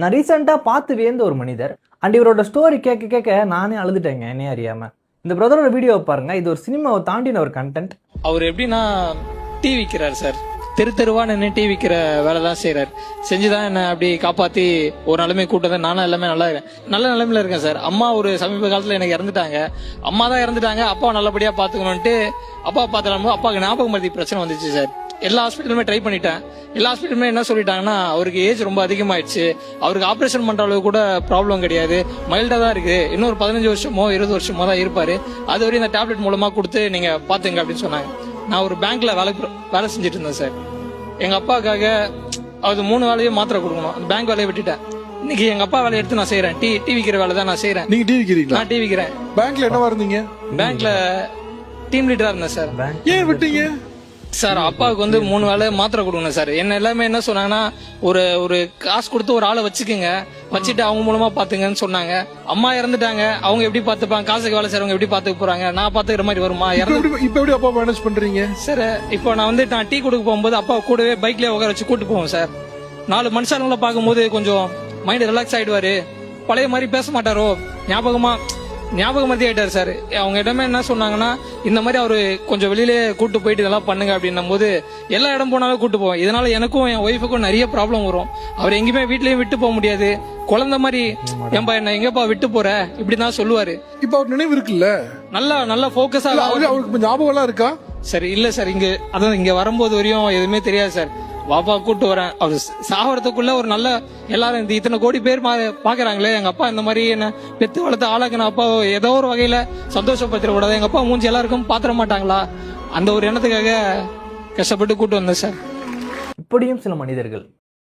நான் ரீசெண்டாக பார்த்து வியந்த ஒரு மனிதர் அண்ட் இவரோட ஸ்டோரி கேட்க கேட்க நானே அழுதுட்டேங்க என்னையே அறியாம. இந்த பிரதரோட வீடியோவை பாருங்க. இது ஒரு சினிமாவை தாண்டின ஒரு கண்டென்ட். அவர் எப்படின்னா டீ விற்கிறார் சார். தெருவா நின்று டீ விற்கிற வேலை தான் செய்யறாரு. செஞ்சுதான் என்ன அப்படி காப்பாத்தி ஒரு நிலைமை கூட்டதான். நானும் எல்லாமே நல்லா இருக்கேன், நல்ல நிலைமையில இருக்கேன் சார். அம்மா ஒரு சமீப காலத்துல எனக்கு இறந்துட்டாங்க. அம்மா தான் இறந்துட்டாங்க. அப்பா நல்லபடியா பாத்துக்கணும்ட்டு அப்பா பார்த்துக்கும் அப்பாவுக்கு ஞாபக மருதி பிரச்சனை வந்துச்சு சார். எல்லா ஹாஸ்பிட்டலுமே ட்ரை பண்ணிட்டேன். எல்லா ஹாஸ்பிட்டலுமே என்ன சொல்லிட்டாங்கன்னா, அவருக்கு ஏஜ் ரொம்ப அதிகமாயிடுச்சு, அவருக்கு ஆபரேஷன் பண்ற அளவுக்கு கூட ப்ராப்ளம் கிடையாது, மைல்டா தான் இருக்கு, இன்னொரு 15 வருஷமோ 20 வருஷமோ தான் இருப்பாரு, அது வரையும் இந்த டேப்லெட் மூலமா கொடுத்து நீங்க பாத்துங்க அப்படின்னு சொன்னாங்க. நான் ஒரு பேங்க்ல வேலை செஞ்சுட்டு இருந்தேன் சார். எங்க அப்பாவுக்காக அது 3 வேலையும் மாத்திரை கொடுக்கணும். அந்த பேங்க் வேலையை விட்டுட்டேன். இன்னைக்கு எங்க அப்பா வேலையை எடுத்து நான் செய்யறேன். டீ விக்கிற வேலை தான் நான் செய்யறேன். நீங்க டீ விக்கிறீங்களா? நான் டீ விக்கிறேன். பேங்க்ல என்னவா இருந்தீங்க? பேங்க்ல டீம் லீடரா இருந்தேன் சார். ஏன் விட்டீங்க சார்? அப்பாவுக்கு வந்து 3 வேலை மாத்திரை கொடுக்கணும் சார். என்ன எல்லாமே என்ன சொன்னாங்கன்னா, ஒரு காசு கொடுத்து ஒரு ஆளை வச்சுக்கோங்க, வச்சுட்டு அவங்க மூலமா பாத்துங்கன்னு சொன்னாங்க. அம்மா இறந்துட்டாங்க, அவங்க எப்படி பாத்துப்பாங்க? காசுக்கு வேலை செய்றவங்க எப்படி பாத்துக்க போறாங்க? நான் பாத்துக்கிற மாதிரி வருமா? இப்ப எப்படி அப்பா மேனேஜ் பண்றீங்க சார்? இப்போ நான் டீ கொடுக்க போகும்போது அப்பா கூடவே பைக்லயே உட்கார வச்சு கூட்டு போவோம் சார். 4 மனுஷங்களை பார்க்கும்போது கொஞ்சம் மைண்ட் ரிலாக்ஸ் ஆயிடுவாரு. பழைய மாதிரி பேச மாட்டாரோ, ஞாபக மருதி ஆயிட்டாரு சார். அவங்க இடமே என்ன சொன்னாங்கன்னா, இந்த மாதிரி அவரு கொஞ்சம் வெளியிலே கூட்டு போயிட்டு இதெல்லாம் பண்ணுங்க அப்படின்னும் போது எல்லா இடம் போனாலும் கூட்டு போவோம். இதனால எனக்கும் என் ஒய்ஃபுக்கும் நிறைய ப்ராப்ளம் வரும். அவர் எங்கேயுமே வீட்லயும் விட்டு போக முடியாது. குழந்தை மாதிரி ஏன்பா என்ன எங்கப்பா விட்டு போற இப்படிதான் சொல்லுவாரு. இப்ப அவர் நினைவு இருக்குல்ல? நல்லா போக்கஸா அவருக்கு ஞாபகம் எல்லாம் இருக்கா? சரி இல்ல சார், இங்க வரும்போது வரையும் எதுவுமே தெரியாது சார். பாப்பா கூட்டு வரேன், அவர் சாவறதுக்குள்ள ஒரு நல்ல எல்லாரும் இத்தனை கோடி பேர் பாக்குறாங்களே, எங்க அப்பா இந்த மாதிரி என்ன பெத்து வளர்த்து ஆளாக்குன அப்பா ஏதோ ஒரு வகையில சந்தோஷப்படுத்திட கூடாது, எங்க அப்பா மூஞ்சி எல்லாருக்கும் பாத்திர மாட்டாங்களா, அந்த ஒரு எண்ணத்துக்காக கஷ்டப்பட்டு கூட்டு வந்தேன் சார். இப்படியும் சில மனிதர்கள்